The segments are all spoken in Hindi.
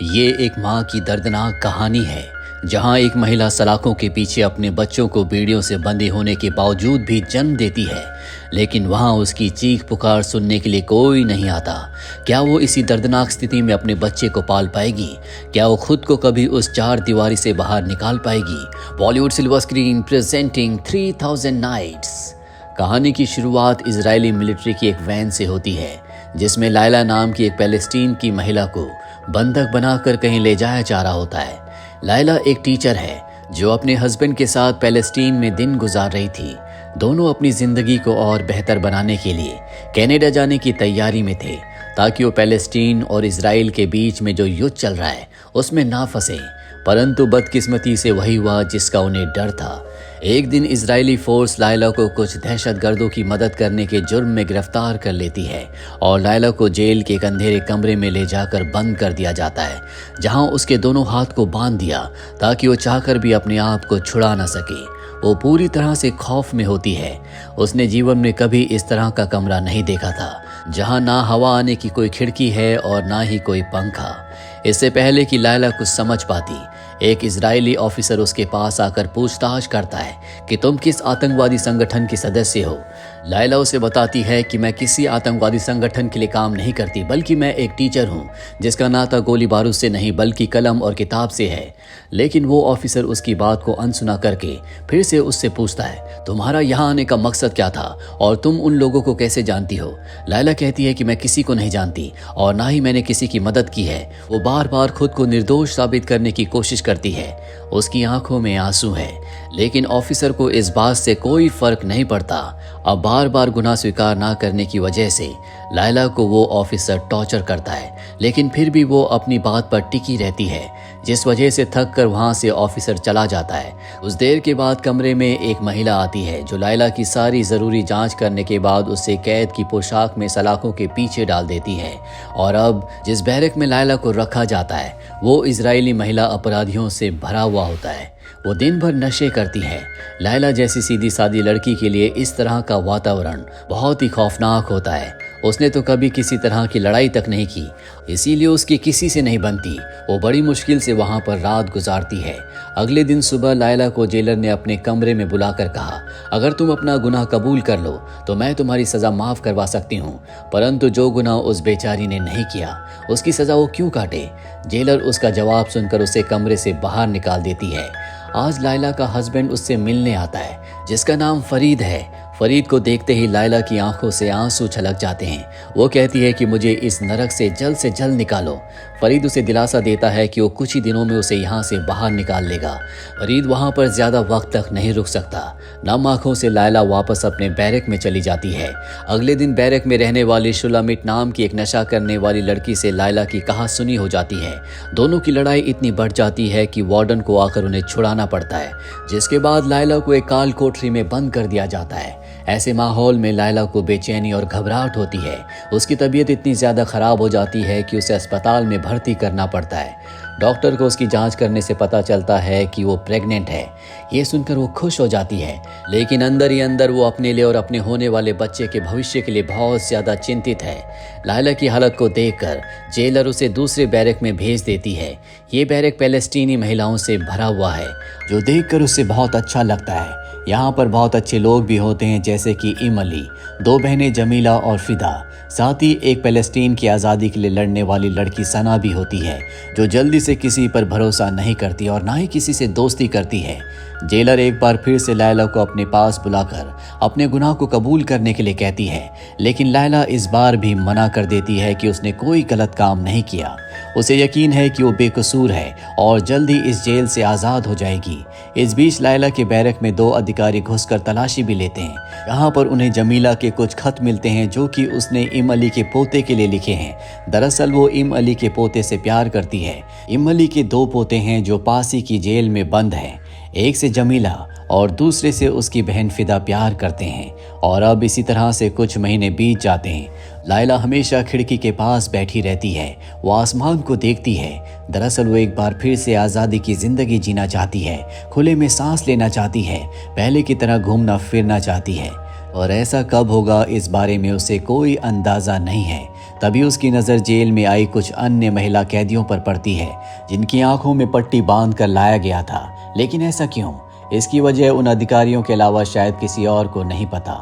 ये एक माँ की दर्दनाक कहानी है जहाँ एक महिला सलाखों के पीछे अपने बच्चों को बीड़ियों से बंधे होने के बावजूद भी जन्म देती है, लेकिन वहाँ उसकी चीख पुकार सुनने के लिए कोई नहीं आता। क्या वो इसी दर्दनाक स्थिति में अपने बच्चे को पाल पाएगी? क्या वो खुद को कभी उस चार दीवारी से बाहर निकाल पाएगी? Bollywood silver screen presenting 3000 nights. कहानी की शुरुआत इजरायली मिलिट्री की एक वैन से होती है जिसमें लायला नाम की एक पैलेस्टीन की महिला को बंधक बनाकर कहीं ले जाया जा रहा होता है। लायला एक टीचर है जो अपने हस्बैंड के साथ पैलेस्टीन में दिन गुजार रही थी। दोनों अपनी जिंदगी को और बेहतर बनाने के लिए कनाडा जाने की तैयारी में थे ताकि वो पैलेस्टीन और इजराइल के बीच में जो युद्ध चल रहा है उसमें ना फंसे। परंतु बदकिस्मती से वही हुआ जिसका उन्हें डर था। एक दिन इजरायली फोर्स लायला को कुछ दहशतगर्दों की मदद करने के जुर्म में गिरफ्तार कर लेती है और लायला को जेल के एक अंधेरे कमरे में ले जाकर बंद कर दिया जाता है, जहां उसके दोनों हाथ को बांध दिया ताकि वो चाहकर भी अपने आप को छुड़ा ना सके। वो पूरी तरह से खौफ में होती है। उसने जीवन में कभी इस तरह का कमरा नहीं देखा था जहां ना हवा आने की कोई खिड़की है और ना ही कोई पंखा। इससे पहले कि लायला कुछ समझ पाती, एक इजरायली ऑफिसर उसके पास आकर पूछताछ करता है कि तुम किस आतंकवादी संगठन की सदस्य हो। लायला उसे बताती है कि मैं किसी आतंकवादी संगठन के लिए काम नहीं करती, बल्कि मैं एक टीचर हूँ जिसका नाता गोली बारूद से नहीं बल्कि कलम और किताब से है। लेकिन वो ऑफिसर उसकी बात को अनसुना करके फिर से उससे पूछता है, तुम्हारा यहाँ आने का मकसद क्या था और तुम उन लोगों को कैसे जानती हो? लायला कहती है कि मैं किसी को नहीं जानती और ना ही मैंने किसी की मदद की है। वो बार बार खुद को निर्दोष साबित करने की कोशिश करती है। उसकी आंखों में आंसू है, लेकिन ऑफिसर को इस बात से कोई फर्क नहीं पड़ता। अब बार बार गुनाह स्वीकार ना करने की वजह से लायला को वो ऑफिसर टॉर्चर करता है, लेकिन फिर भी वो अपनी बात पर टिकी रहती है, जिस वजह से थक कर वहां से ऑफिसर चला जाता है। उस देर के बाद कमरे में एक महिला आती है जो लायला की सारी जरूरी जांच करने के बाद उसे कैद की पोशाक में सलाखों के पीछे डाल देती है। और अब जिस बैरक में लायला को रखा जाता है वो इजरायली महिला अपराधियों से भरा हुआ होता है। वो दिन भर नशे करती है। लायला जैसी सीधी सादी लड़की के लिए इस तरह का वातावरण बहुत ही खौफनाक होता है। उसने तो कभी किसी तरह की लड़ाई तक नहीं की, इसीलिए उसकी किसी से नहीं बनती। वो बड़ी मुश्किल से वहां पर रात गुजारती है। अगले दिन सुबह लायला को जेलर ने अपने कमरे में बुलाकर कहा, अगर तुम अपना गुनाह कबूल कर लो तो मैं तुम्हारी सजा माफ करवा सकती हूँ, परंतु जो गुनाह उस बेचारी ने नहीं किया उसकी सजा वो क्यों काटे? जेलर उसका जवाब सुनकर उसे कमरे से बाहर निकाल देती है। आज लायला का हस्बैंड उससे मिलने आता है जिसका नाम फरीद है। फरीद को देखते ही लायला की आंखों से आंसू छलक जाते हैं। वो कहती है कि मुझे इस नरक से जल्द निकालो। फरीद उसे दिलासा देता है कि वो कुछ ही दिनों में उसे यहाँ से बाहर निकाल लेगा। फरीद वहाँ पर ज्यादा वक्त तक नहीं रुक सकता। नम आंखों से लायला वापस अपने बैरक में चली जाती है। अगले दिन बैरक में रहने वाली शुलामित नाम की एक नशा करने वाली लड़की से लायला की कहासुनी हो जाती है। दोनों की लड़ाई इतनी बढ़ जाती है कि वार्डन को आकर उन्हें छुड़ाना पड़ता है, जिसके बाद लायला को एक काल कोठरी में बंद कर दिया जाता है। ऐसे माहौल में लायला को बेचैनी और घबराहट होती है। उसकी तबीयत इतनी ज्यादा खराब हो जाती है कि उसे अस्पताल में भर्ती करना पड़ता है। डॉक्टर को उसकी जांच करने से पता चलता है कि वो प्रेग्नेंट है। ये सुनकर वो खुश हो जाती है, लेकिन अंदर ही अंदर वो अपने लिए और अपने होने वाले बच्चे के भविष्य के लिए बहुत ज्यादा चिंतित है। लायला की हालत को देखकर जेलर उसे दूसरे बैरक में भेज देती है। ये बैरक पैलेस्टीनी महिलाओं से भरा हुआ है, जो देखकर उसे बहुत अच्छा लगता है। यहाँ पर बहुत अच्छे लोग भी होते हैं, जैसे कि इमली, दो बहनें जमीला और फिदा, साथ ही एक पैलेस्टीन की आज़ादी के लिए लड़ने वाली लड़की सना भी होती है, जो जल्दी से किसी पर भरोसा नहीं करती और ना ही किसी से दोस्ती करती है। जेलर एक बार फिर से लायला को अपने पास बुलाकर अपने गुनाह को कबूल करने के लिए कहती है, लेकिन लायला इस बार भी मना कर देती है कि उसने कोई गलत काम नहीं किया। उसे यकीन है कि वो बेकसूर है और जल्द ही इस जेल से आज़ाद हो जाएगी। इस बीच लायला के बैरक में दो अधिकारी घुसकर तलाशी भी लेते हैं। यहाँ पर उन्हें जमीला के कुछ खत मिलते हैं जो कि उसने इम अली के पोते के लिए लिखे हैं। दरअसल वो इम अली के पोते से प्यार करती है। इम अली के दो पोते हैं जो पासी की जेल में बंद हैं। एक से जमीला और दूसरे से उसकी बहन फिदा प्यार करते हैं। और अब इसी तरह से कुछ महीने बीत जाते हैं। लायला हमेशा खिड़की के पास बैठी रहती है। वो आसमान को देखती है। दरअसल वो एक बार फिर से आज़ादी की ज़िंदगी जीना चाहती है, खुले में सांस लेना चाहती है, पहले की तरह घूमना फिरना चाहती है। और ऐसा कब होगा इस बारे में उसे कोई अंदाज़ा नहीं है। तभी उसकी नज़र जेल में आई कुछ अन्य महिला कैदियों पर पड़ती है जिनकी आंखों में पट्टी बांध कर लाया गया था। लेकिन ऐसा क्यों? इसकी वजह उन अधिकारियों के अलावा शायद किसी और को नहीं पता।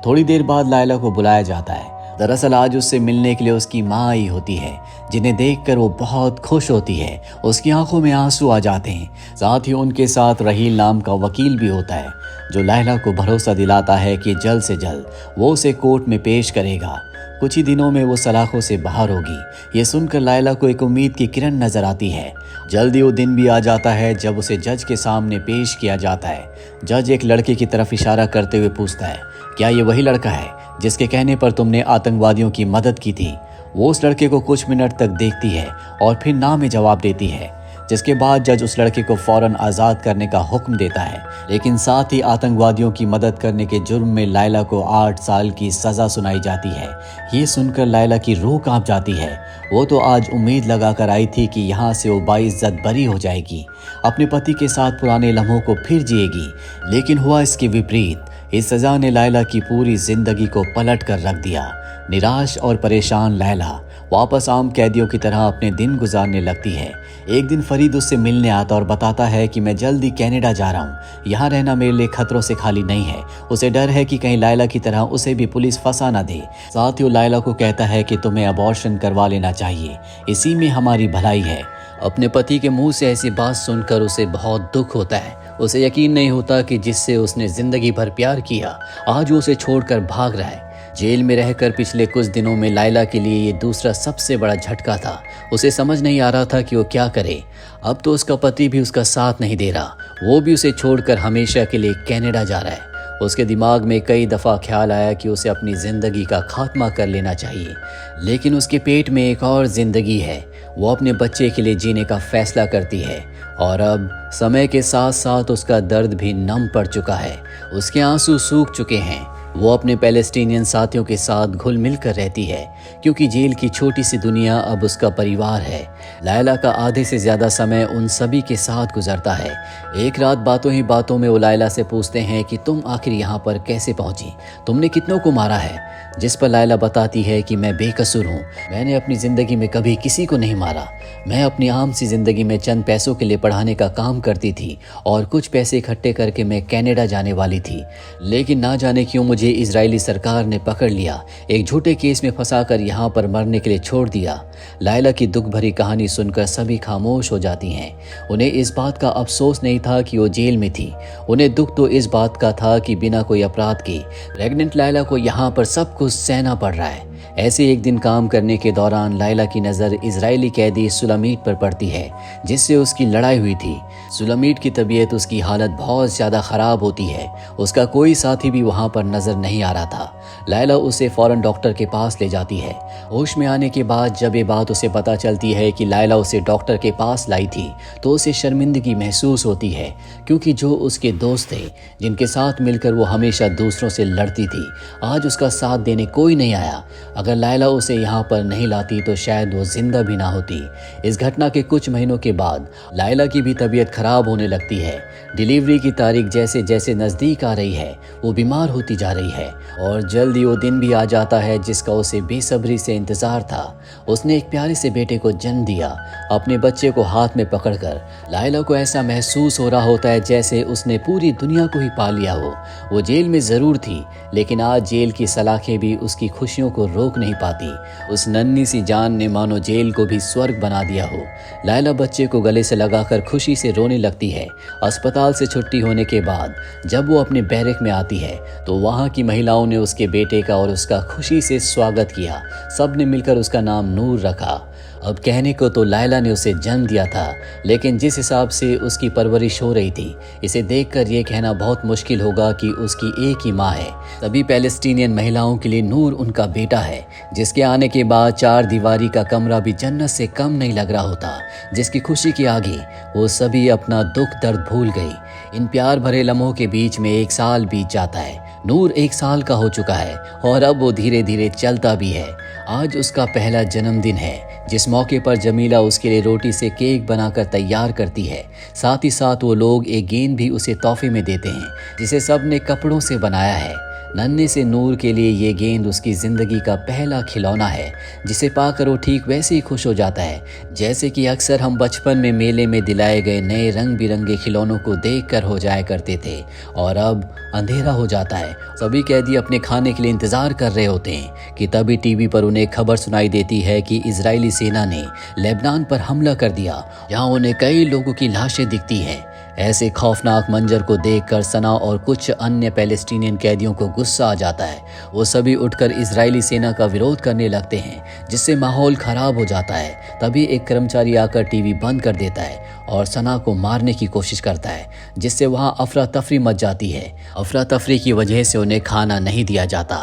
थोड़ी देर बाद लायला को बुलाया जाता है। दरअसल आज उससे मिलने के लिए उसकी माँ आई होती है, जिन्हें देखकर वो बहुत खुश होती है। उसकी आंखों में आंसू आ जाते हैं। साथ ही उनके साथ रहील नाम का वकील भी होता है, जो लायला को भरोसा दिलाता है कि जल्द से जल्द वो उसे कोर्ट में पेश करेगा। कुछ ही दिनों में वो सलाखों से बाहर होगी। ये सुनकर लायला को एक उम्मीद की किरण नजर आती है। जल्दी वो दिन भी आ जाता है जब उसे जज के सामने पेश किया जाता है। जज एक लड़के की तरफ इशारा करते हुए पूछता है, क्या ये वही लड़का है जिसके कहने पर तुमने आतंकवादियों की मदद की थी? वो उस लड़के को कुछ मिनट तक देखती है और फिर ना में जवाब देती है, जिसके बाद जज उस लड़के को फौरन आज़ाद करने का हुक्म देता है। लेकिन साथ ही आतंकवादियों की मदद करने के जुर्म में लायला को 8 साल की सज़ा सुनाई जाती है। ये सुनकर लायला की रूह कांप जाती है। वो तो आज उम्मीद लगाकर आई थी कि यहाँ से वो बाइज्जत बरी हो जाएगी, अपने पति के साथ पुराने लम्हों को फिर जिएगी। लेकिन हुआ इसके विपरीत। इस सज़ा ने लायला की पूरी जिंदगी को पलट कर रख दिया। निराश और परेशान लायला वापस आम कैदियों की तरह अपने दिन गुजारने लगती है। एक दिन फरीद उससे मिलने आता और बताता है कि मैं जल्दी कनाडा जा रहा हूँ। यहाँ रहना मेरे लिए खतरों से खाली नहीं है। उसे डर है कि कहीं लायला की तरह उसे भी पुलिस फंसा ना दे। साथ ही वो लायला को कहता है कि तुम्हें अबॉर्शन करवा लेना चाहिए, इसी में हमारी भलाई है। अपने पति के मुंह से ऐसी बात सुनकर उसे बहुत दुख होता है। उसे यकीन नहीं होता कि जिससे उसने जिंदगी भर प्यार किया आज वो उसे छोड़कर भाग रहा है। जेल में रहकर पिछले कुछ दिनों में लायला के लिए ये दूसरा सबसे बड़ा झटका था। उसे समझ नहीं आ रहा था कि वो क्या करे। अब तो उसका पति भी उसका साथ नहीं दे रहा, वो भी उसे छोड़कर हमेशा के लिए कनाडा जा रहा है। उसके दिमाग में कई दफ़ा ख्याल आया कि उसे अपनी ज़िंदगी का खात्मा कर लेना चाहिए, लेकिन उसके पेट में एक और ज़िंदगी है। वो अपने बच्चे के लिए जीने का फैसला करती है और अब समय के साथ साथ उसका दर्द भी नम पड़ चुका है। उसके आंसू सूख चुके हैं। वो अपने पैलेस्टीनियन साथियों के साथ घुल मिल कर रहती है, क्योंकि जेल की छोटी सी दुनिया अब उसका परिवार है। लायला का आधे से ज़्यादा समय उन सभी के साथ गुजरता है। एक रात बातों ही बातों में वो लायला से पूछते हैं कि तुम आखिर यहाँ पर कैसे पहुँची, तुमने कितनों को मारा है? जिस पर लायला बताती है कि मैं बेकसूर हूँ, मैंने अपनी ज़िंदगी में कभी किसी को नहीं मारा। मैं अपनी आम सी ज़िंदगी में चंद पैसों के लिए पढ़ाने का काम करती थी और कुछ पैसे इकट्ठे करके मैं कनाडा जाने वाली थी, लेकिन ना जाने क्यों मुझे इजरायली सरकार ने पकड़ लिया, एक झूठे केस में फंसाकर यहाँ पर मरने के लिए छोड़ दिया। लायला की दुख भरी कहानी सुनकर सभी खामोश हो जाती हैं। उन्हें इस बात का अफसोस नहीं था कि वो जेल में थी, उन्हें दुख तो इस बात का था कि बिना कोई अपराध के प्रेग्नेंट लायला को यहाँ पर सब कुछ सहना पड़ रहा है। ऐसे एक दिन काम करने के दौरान लायला की नज़र इजरायली कैदी सुलामीट पर पड़ती है, जिससे उसकी लड़ाई हुई थी। सुलामीट की तबीयत, उसकी हालत बहुत ज़्यादा ख़राब होती है। उसका कोई साथी भी वहाँ पर नज़र नहीं आ रहा था। लायला उसे फ़ौरन डॉक्टर के पास ले जाती है। होश में आने के बाद जब ये बात उसे पता चलती है कि लायला उसे डॉक्टर के पास लाई थी, तो उसे शर्मिंदगी महसूस होती है, क्योंकि जो उसके दोस्त थे, जिनके साथ मिलकर वो हमेशा दूसरों से लड़ती थी, आज उसका साथ देने कोई नहीं आया। अगर लायला उसे यहाँ पर नहीं लाती तो शायद वो जिंदा भी ना होती। इस घटना के कुछ महीनों के बाद लायला की भी तबीयत खराब होने लगती है। डिलीवरी की तारीख जैसे जैसे नज़दीक आ रही है, वो बीमार होती जा रही है और जल्दी वो दिन भी आ जाता है जिसका उसे बेसब्री से इंतज़ार था। उसने एक प्यारे से बेटे को जन्म दिया। अपने बच्चे को हाथ में पकड़कर लायला को ऐसा महसूस हो रहा होता है जैसे उसने पूरी दुनिया को ही पा लिया हो। वो जेल में ज़रूर थी, लेकिन आज जेल की सलाखें भी उसकी खुशियों को रोक नहीं पाती। उस नन्ही सी जान ने मानो जेल को भी स्वर्ग बना दिया हो। लायला बच्चे को गले से लगाकर खुशी से रोने लगती है। अस्पताल से छुट्टी होने के बाद जब वो अपने बैरक में आती है तो वहाँ की महिलाओं ने उसके बेटे का और उसका खुशी से स्वागत किया। सब ने मिलकर उसका नाम नूर रखा। अब कहने को तो लायला ने उसे जन्म दिया था, लेकिन जिस हिसाब से उसकी परवरिश हो रही थी, इसे देखकर ये कहना बहुत मुश्किल होगा कि उसकी एक ही माँ है। सभी पैलेस्टीनियन महिलाओं के लिए नूर उनका बेटा है, जिसके आने के बाद 4 दीवारी का कमरा भी जन्नत से कम नहीं लग रहा होता। जिसकी खुशी के आगे वो सभी अपना दुख दर्द भूल गई। इन प्यार भरे लम्हों के बीच में 1 साल बीत जाता है। नूर 1 साल का हो चुका है और अब वो धीरे धीरे चलता भी है। आज उसका पहला जन्मदिन है, जिस मौके पर जमीला उसके लिए रोटी से केक बनाकर तैयार करती है। साथ ही साथ वो लोग एक गेंद भी उसे तोहफे में देते हैं, जिसे सब ने कपड़ों से बनाया है। नन्हे से नूर के लिए ये गेंद उसकी ज़िंदगी का पहला खिलौना है, जिसे पाकर वो ठीक वैसे ही खुश हो जाता है जैसे कि अक्सर हम बचपन में मेले में दिलाए गए नए रंग बिरंगे खिलौनों को देखकर हो जाया करते थे। और अब अंधेरा हो जाता है, सभी कैदी अपने खाने के लिए इंतज़ार कर रहे होते हैं कि तभी टीवी पर उन्हें खबर सुनाई देती है कि इजरायली सेना ने लेबनान पर हमला कर दिया, जहां उन्हें कई लोगों की लाशें दिखती हैं। ऐसे खौफनाक मंजर को देखकर सना और कुछ अन्य पैलेस्टीनियन कैदियों को गुस्सा आ जाता है। वो सभी उठकर इजरायली सेना का विरोध करने लगते हैं, जिससे माहौल खराब हो जाता है। तभी एक कर्मचारी आकर टीवी बंद कर देता है और सना को मारने की कोशिश करता है, जिससे वहाँ अफरा तफरी मच जाती है। अफरा तफरी की वजह से उन्हें खाना नहीं दिया जाता।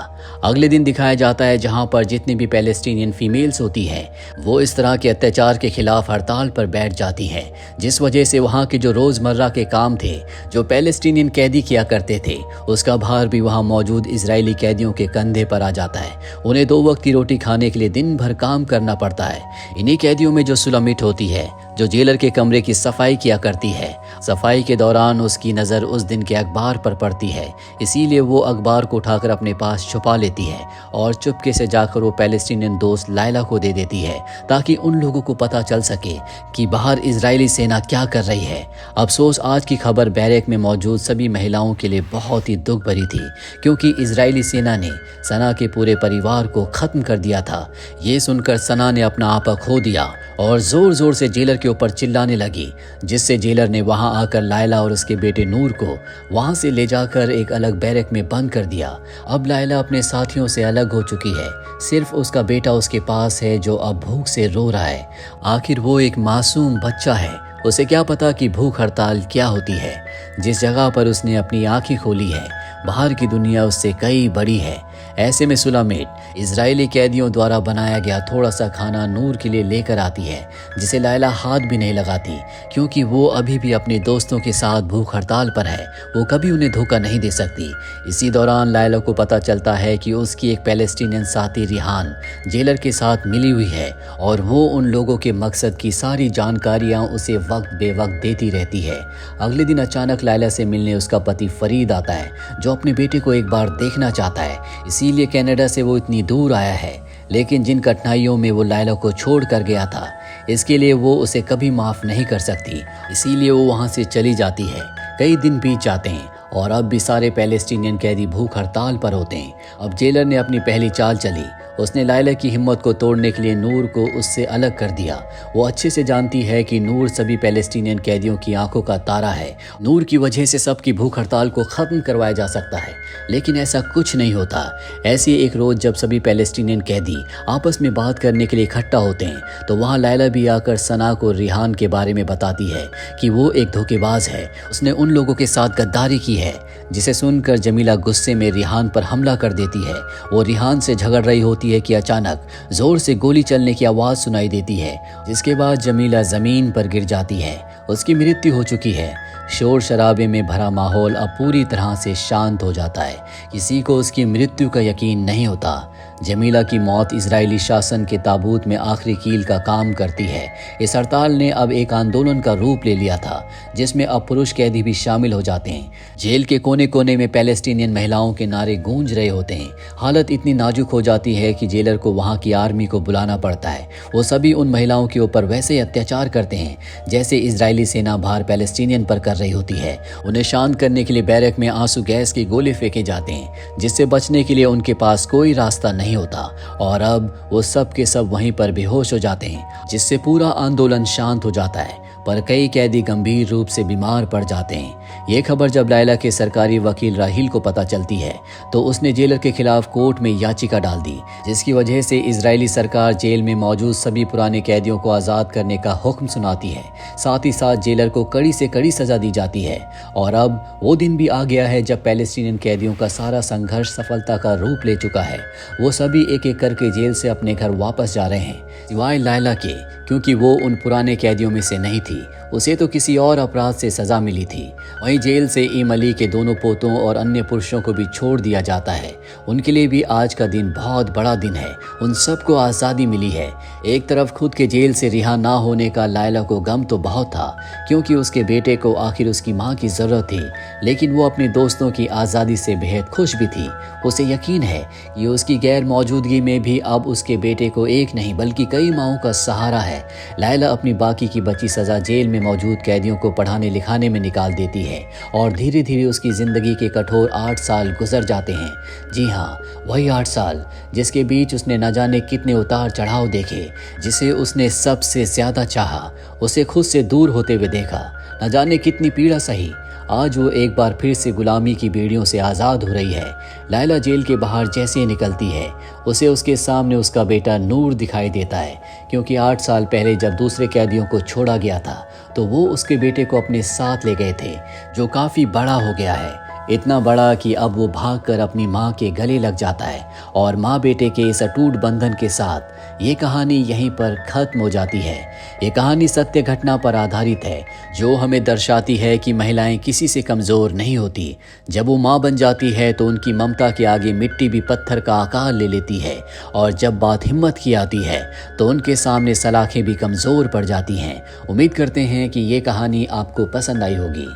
अगले दिन दिखाया जाता है जहाँ पर जितनी भी पैलेस्टीनियन फीमेल्स होती हैं वो इस तरह के अत्याचार के खिलाफ हड़ताल पर बैठ जाती हैं, जिस वजह से वहाँ के जो रोज़मर्रा के काम थे जो पैलेस्टीनियन कैदी किया करते थे उसका भार भी वहाँ मौजूद इजरायली कैदियों के कंधे पर आ जाता है। उन्हें 2 वक्त की रोटी खाने के लिए दिन भर काम करना पड़ता है। इन्हीं कैदियों में जो सुलामिट होती है जो जेलर के कमरे की सफाई किया करती है, सफाई के दौरान उसकी नज़र उस दिन के अखबार पर पड़ती है, इसीलिए वो अखबार को उठाकर अपने पास छुपा लेती है और चुपके से जाकर वो पैलेस्टीनियन दोस्त लायला को दे देती है ताकि उन लोगों को पता चल सके कि बाहर इजरायली सेना क्या कर रही है। अफसोस आज की खबर बैरक में मौजूद सभी महिलाओं के लिए बहुत ही दुख भरी थी, क्योंकि इजरायली सेना ने सना के पूरे परिवार को ख़त्म कर दिया था। ये सुनकर सना ने अपना आपा खो दिया और ज़ोर ज़ोर से जेलर के ऊपर चिल्लाने लगी, जिससे जेलर ने वहां आकर लायला और उसके बेटे नूर को वहां से ले जाकर एक अलग बैरक में बंद कर दिया। अब लायला अपने साथियों से अलग हो चुकी है, सिर्फ उसका बेटा उसके पास है जो अब भूख से रो रहा है। आखिर वो एक मासूम बच्चा है, उसे क्या पता कि भूख हड़ताल क्या होती है। जिस जगह पर उसने अपनी आंखें खोली है बाहर की दुनिया उससे कई बड़ी है। ऐसे में सुलामिट इजरायली कैदियों द्वारा बनाया गया थोड़ा सा खाना नूर के लिए लेकर आती है, जिसे लायला हाथ भी नहीं लगाती, क्योंकि वो अभी भी अपने दोस्तों के साथ भूख हड़ताल पर है। वो कभी उन्हें धोखा नहीं दे सकती। इसी दौरान लायला को पता चलता है कि उसकी एक पैलेस्टीनियन साथी रिहान जेलर के साथ मिली हुई है और वो उन लोगों के मकसद की सारी जानकारियाँ उसे वक्त बेवक्त देती रहती है। अगले दिन अचानक लायला से मिलने उसका पति फरीद आता है, जो अपने बेटे को एक बार देखना चाहता है, इसीलिए कनाडा से वो इतनी दूर आया है। लेकिन जिन कठिनाइयों में वो लायला को छोड़ कर गया था, इसके लिए वो उसे कभी माफ़ नहीं कर सकती, इसीलिए वो वहाँ से चली जाती है। कई दिन बीत जाते हैं और अब भी सारे पैलेस्टीनियन कैदी भूख हड़ताल पर होते हैं। अब जेलर ने अपनी पहली चाल चली। उसने लायला की हिम्मत को तोड़ने के लिए नूर को उससे अलग कर दिया। वो अच्छे से जानती है कि नूर सभी पैलेस्टीनियन कैदियों की आंखों का तारा है। नूर की वजह से सबकी भूख हड़ताल को ख़त्म करवाया जा सकता है, लेकिन ऐसा कुछ नहीं होता। ऐसी एक रोज़ जब सभी पैलेस्टीनियन कैदी आपस में बात करने के लिए इकट्ठा होते हैं तो वहाँ लायला भी आकर सना को रिहान के बारे में बताती है कि वो एक धोखेबाज है, उसने उन लोगों के साथ गद्दारी की है। जिसे सुनकर जमीला गुस्से में रिहान पर हमला कर देती है। वो रिहान से झगड़ रही होती है कि अचानक जोर से गोली चलने की आवाज़ सुनाई देती है, जिसके बाद जमीला ज़मीन पर गिर जाती है। उसकी मृत्यु हो चुकी है। शोर शराबे में भरा माहौल अब पूरी तरह से शांत हो जाता है। किसी को उसकी मृत्यु का यकीन नहीं होता। जमीला की मौत इजरायली शासन के ताबूत में आखिरी कील का काम करती है। इस हड़ताल ने अब एक आंदोलन का रूप ले लिया था, जिसमें अब पुरुष कैदी भी शामिल हो जाते हैं। जेल के कोने कोने में पैलेस्टीनियन महिलाओं के नारे गूंज रहे होते हैं। हालत इतनी नाजुक हो जाती है कि जेलर को वहाँ की आर्मी को बुलाना पड़ता है। वो सभी उन महिलाओं के ऊपर वैसे ही अत्याचार करते हैं जैसे इजरायली सेना बाहर पैलेस्टीनियन पर कर रही होती है। उन्हें शांत करने के लिए बैरक में आंसू गैस की गोले फेंके जाते हैं, जिससे बचने के लिए उनके पास कोई रास्ता नहीं होता। और अब वो सब के सब वहीं पर बेहोश हो जाते हैं, जिससे पूरा आंदोलन शांत हो जाता है। पर कई कैदी गंभीर रूप से बीमार पड़ जाते हैं। ये खबर जब लायला के सरकारी वकील राहील को पता चलती है तो उसने जेलर के खिलाफ कोर्ट में याचिका डाल दी, जिसकी वजह से इजरायली सरकार जेल में मौजूद सभी पुराने कैदियों को आज़ाद करने का हुक्म सुनाती है। साथ ही साथ जेलर को कड़ी से कड़ी सजा दी जाती है। और अब वो दिन भी आ गया है जब पैलेस्टीनियन कैदियों का सारा संघर्ष सफलता का रूप ले चुका है। वो सभी एक एक करके जेल से अपने घर वापस जा रहे हैं, सिवाय लायला के, क्योंकि वो उन पुराने कैदियों में से नहीं थी। उसे तो किसी और अपराध से सजा मिली थी। वहीं जेल से इम अली के दोनों पोतों और अन्य पुरुषों को भी छोड़ दिया जाता है। उनके लिए भी आज का दिन बहुत बड़ा दिन है। उन सबको आज़ादी मिली है। एक तरफ खुद के जेल से रिहा ना होने का लायला को गम तो बहुत था, क्योंकि उसके बेटे को आखिर उसकी माँ की ज़रूरत थी, लेकिन वो अपने दोस्तों की आज़ादी से बेहद खुश भी थी। उसे यकीन है कि उसकी गैर मौजूदगी में भी अब उसके बेटे को एक नहीं बल्कि कई माओं का सहारा है। लायला अपनी बाकी की बची सज़ा जेल में मौजूद कैदियों को पढ़ाने लिखाने में निकाल देती है और धीरे धीरे उसकी ज़िंदगी के कठोर 8 साल गुजर जाते हैं। जी हाँ, वही 8 साल जिसके बीच उसने न जाने कितने उतार चढ़ाव देखे, जिसे उसने सबसे ज़्यादा चाहा, उसे खुद से दूर होते हुए देखा, न जाने कितनी पीड़ा सही। आज वो एक बार फिर से गुलामी की बेड़ियों से आज़ाद हो रही है। लायला जेल के बाहर जैसे ही निकलती है, उसे उसके सामने उसका बेटा नूर दिखाई देता है, क्योंकि 8 साल पहले जब दूसरे कैदियों को छोड़ा गया था तो वो उसके बेटे को अपने साथ ले गए थे, जो काफ़ी बड़ा हो गया है। इतना बड़ा कि अब वो भागकर अपनी माँ के गले लग जाता है और माँ बेटे के इस अटूट बंधन के साथ ये कहानी यहीं पर खत्म हो जाती है। ये कहानी सत्य घटना पर आधारित है, जो हमें दर्शाती है कि महिलाएं किसी से कमज़ोर नहीं होती। जब वो माँ बन जाती है तो उनकी ममता के आगे मिट्टी भी पत्थर का आकार ले लेती है, और जब बात हिम्मत की आती है तो उनके सामने सलाखें भी कमज़ोर पड़ जाती हैं। उम्मीद करते हैं कि ये कहानी आपको पसंद आई होगी।